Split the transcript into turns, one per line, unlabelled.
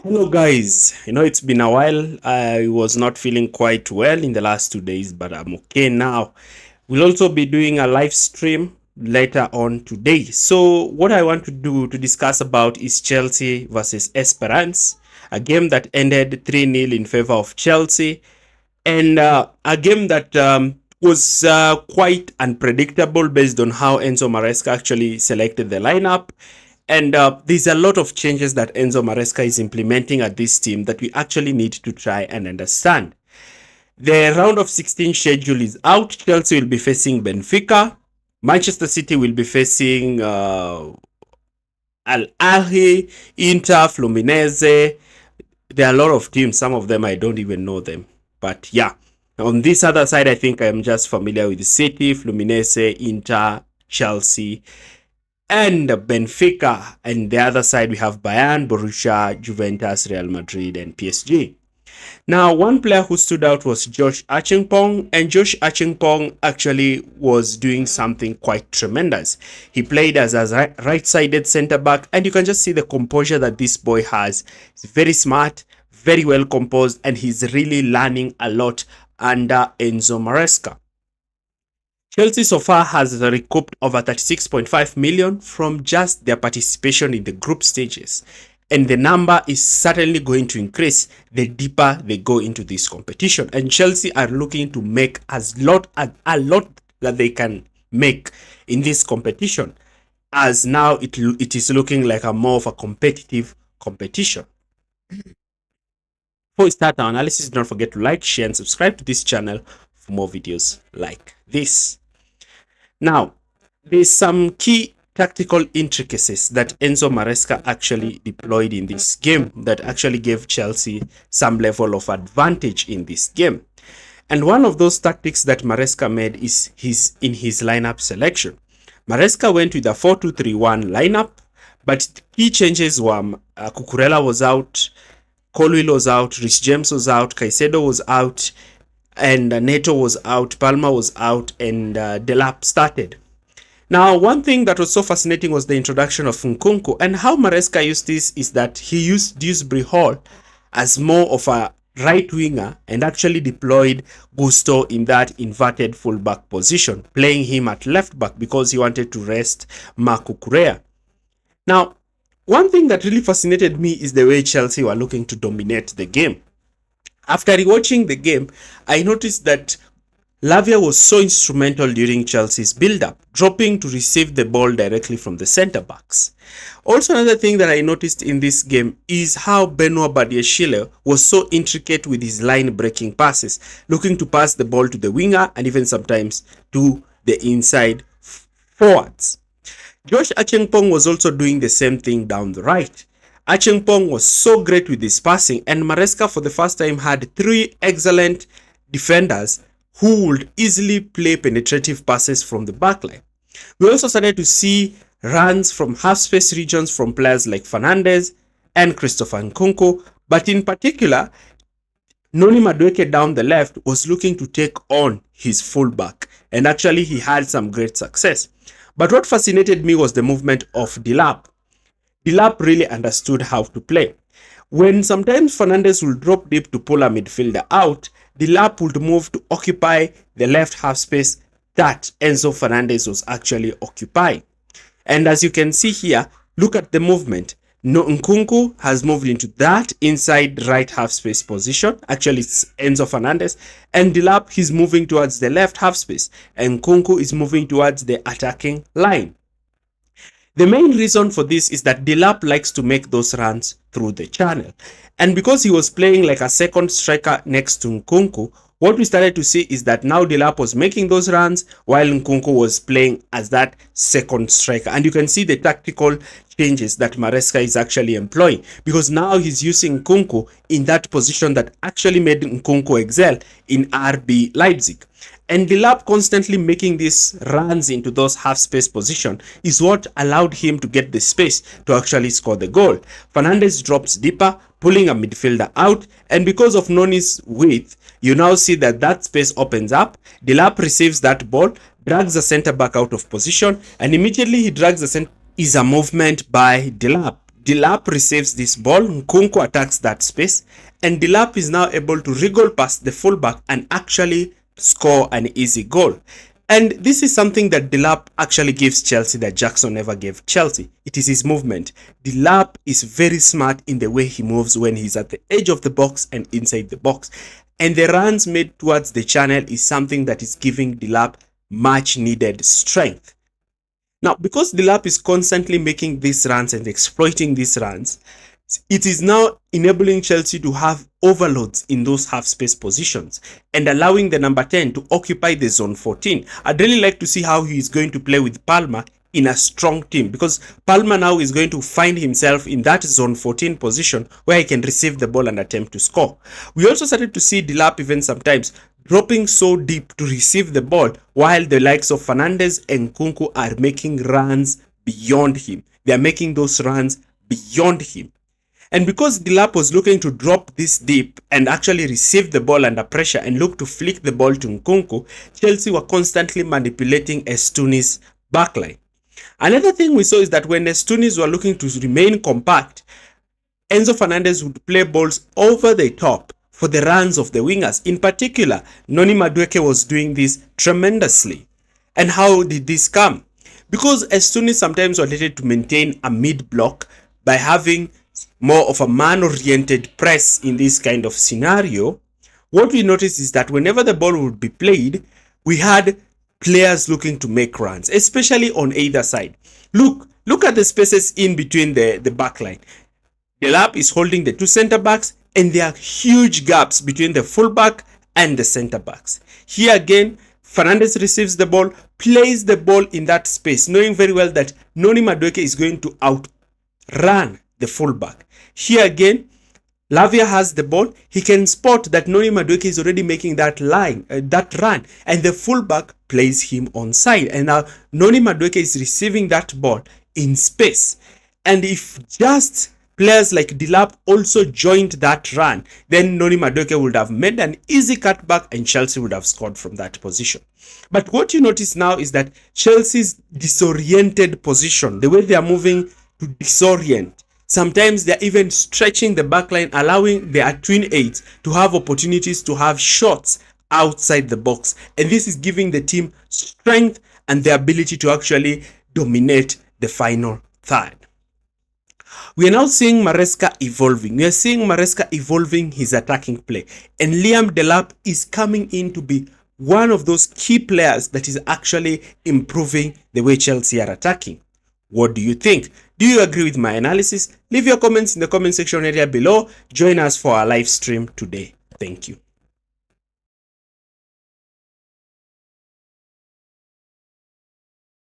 Hello, guys. It's been a while. I was not feeling quite well in the last 2 days, but I'm okay now. We'll also be doing a live stream later on today. So, what I want to do to discuss about is Chelsea versus Esperance, a game that ended 3-0 in favor of Chelsea, and a game that was quite unpredictable based on how Enzo Maresca actually selected the lineup. And there's a lot of changes that Enzo Maresca is implementing at this team that we actually need to try and understand. The round of 16 schedule is out. Chelsea will be facing Benfica. Manchester City will be facing Al Ahly, Inter, Fluminense. There are a lot of teams. Some of them I don't even know them. But yeah, on this other side, I think I'm just familiar with City, Fluminense, Inter, Chelsea, and Benfica. And the other side, we have Bayern, Borussia, Juventus, Real Madrid, and PSG. Now, one player who stood out was Josh Achimpong, and Josh Achimpong actually was doing something quite tremendous. He played as a right-sided centre back, and you can just see the composure that this boy has. He's very smart, very well composed, and he's really learning a lot under Enzo Maresca. Chelsea so far has recouped over 36.5 million from just their participation in the group stages. And the number is certainly going to increase the deeper they go into this competition. And Chelsea are looking to make a lot that they can make in this competition, as now it is looking like a more of a competitive competition. Before we start our analysis, don't forget to like, share, and subscribe to this channel for more videos like this. Now, there's some key tactical intricacies that Enzo Maresca actually deployed in this game that actually gave Chelsea some level of advantage in this game. And one of those tactics that Maresca made is in his lineup selection. Maresca went with a 4-2-3-1 lineup, but key changes were Cucurella was out, Colwill was out, Rhys James was out, Caicedo was out, and Neto was out, Palmer was out, and Delap started. Now, one thing that was so fascinating was the introduction of Nkunku, and how Maresca used this is that he used Dewsbury Hall as more of a right winger and actually deployed Gusto in that inverted fullback position, playing him at left back because he wanted to rest Marco Correa. Now, one thing that really fascinated me is the way Chelsea were looking to dominate the game. After rewatching the game, I noticed that Lavia was so instrumental during Chelsea's build-up, dropping to receive the ball directly from the centre-backs. Also, another thing that I noticed in this game is how Benoit Badiashile was so intricate with his line-breaking passes, looking to pass the ball to the winger and even sometimes to the inside forwards. Josh Achimpong was also doing the same thing down the right. Achimpong was so great with his passing, and Maresca for the first time had three excellent defenders who would easily play penetrative passes from the backline. We also started to see runs from half-space regions from players like Fernandes and Christopher Nkunku, but in particular, Noni Madueke down the left was looking to take on his fullback, and actually he had some great success. But what fascinated me was the movement of Delap. Delap really understood how to play. When sometimes Fernandes will drop deep to pull a midfielder out, Delap would move to occupy the left half space that Enzo Fernandez was actually occupying. And as you can see here, look at the movement. Nkunku has moved into that inside right half space position. Actually, it's Enzo Fernandez. And Delap, he's moving towards the left half space. And Nkunku is moving towards the attacking line. The main reason for this is that Delap likes to make those runs through the channel. And because he was playing like a second striker next to Nkunku, what we started to see is that now Delap was making those runs while Nkunku was playing as that second striker. And you can see the tactical changes that Maresca is actually employing, because now he's using Nkunku in that position that actually made Nkunku excel in RB Leipzig. And Delap constantly making these runs into those half-space position is what allowed him to get the space to actually score the goal. Fernandes drops deeper, pulling a midfielder out, and because of Noni's width, you now see that that space opens up. Delap receives that ball, drags the centre back out of position, and immediately he drags the centre. Is a movement by Delap. Delap receives this ball, Nkunku attacks that space, and Delap is now able to wriggle past the fullback and actually score an easy goal. And this is something that Delap actually gives Chelsea that Jackson never gave Chelsea. It is his movement. Delap is very smart in the way he moves when he's at the edge of the box and inside the box. And the runs made towards the channel is something that is giving Delap much needed strength. Now, because Delap is constantly making these runs and exploiting these runs, it is now enabling Chelsea to have overloads in those half-space positions and allowing the number 10 to occupy the zone 14. I'd really like to see how he is going to play with Palmer in a strong team, because Palmer now is going to find himself in that zone 14 position where he can receive the ball and attempt to score. We also started to see Delap even sometimes dropping so deep to receive the ball, while the likes of Fernandes and Nkunku are making runs beyond him. They are making those runs beyond him. And because Delap was looking to drop this deep and actually receive the ball under pressure and look to flick the ball to Nkunku, Chelsea were constantly manipulating Es Tunis' backline. Another thing we saw is that when Es Tunis were looking to remain compact, Enzo Fernandez would play balls over the top for the runs of the wingers. In particular, Noni Madueke was doing this tremendously. And how did this come? Because Es Tunis sometimes wanted to maintain a mid block by having more of a man-oriented press in this kind of scenario. What we noticed is that whenever the ball would be played, we had players looking to make runs, especially on either side. Look at the spaces in between the back line. Delap is holding the two center backs, and there are huge gaps between the fullback and the center backs. Here again, Fernandes receives the ball, plays the ball in that space, knowing very well that Noni Madueke is going to outrun the fullback. Here again, Lavia has the ball. He can spot that Noni Madueke is already making that run, and the fullback plays him onside. And now Noni Madueke is receiving that ball in space. And if just players like Delap also joined that run, then Noni Madueke would have made an easy cutback and Chelsea would have scored from that position. But what you notice now is that Chelsea's disoriented position, the way they are moving to disorient, sometimes they're even stretching the backline, allowing their twin eights to have opportunities to have shots outside the box. And this is giving the team strength and the ability to actually dominate the final third. We are now seeing Maresca evolving. We are seeing Maresca evolving his attacking play. And Liam Delap is coming in to be one of those key players that is actually improving the way Chelsea are attacking. What do you think? Do you agree with my analysis? Leave your comments in the comment section area below. Join us for our live stream today. Thank you.